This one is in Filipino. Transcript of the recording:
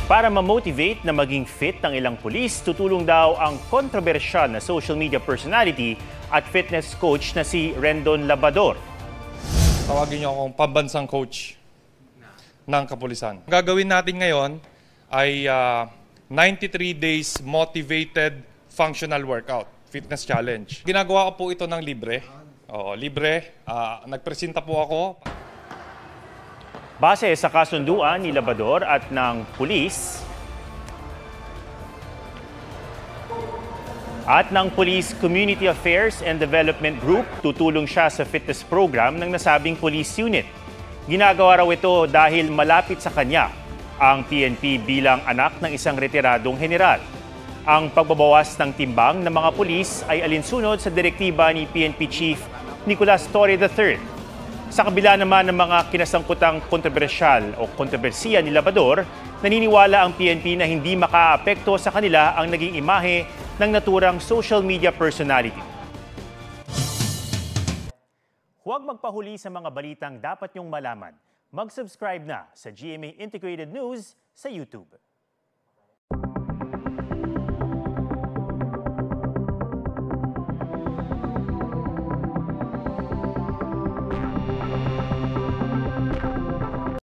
Para ma-motivate na maging fit ng ilang pulis, tutulong daw ang kontrobersyal na social media personality at fitness coach na si Rendon Labador. Tawagin niyo akong pambansang coach ng kapulisan. Ang gagawin natin ngayon ay 93 days motivated functional workout, fitness challenge. Ginagawa ko po ito ng libre. Oo, libre. Nagpresenta po ako. Base sa kasunduan ni Labador at ng pulis Police Community Affairs and Development Group, tutulong siya sa fitness program ng nasabing police unit. Ginagawa raw ito dahil malapit sa kanya ang PNP bilang anak ng isang retiradong general. Ang pagbabawas ng timbang ng mga pulis ay alinsunod sa direktiba ni PNP Chief Nicolas Torre III. Sa kabila naman ng mga kinasangkutang kontrobersiya ni Labador, naniniwala ang PNP na hindi makaapekto sa kanila ang naging imahe ng naturang social media personality. Huwag magpahuli sa mga balitang dapat niyong malaman. Mag-subscribe na sa GMA Integrated News sa YouTube.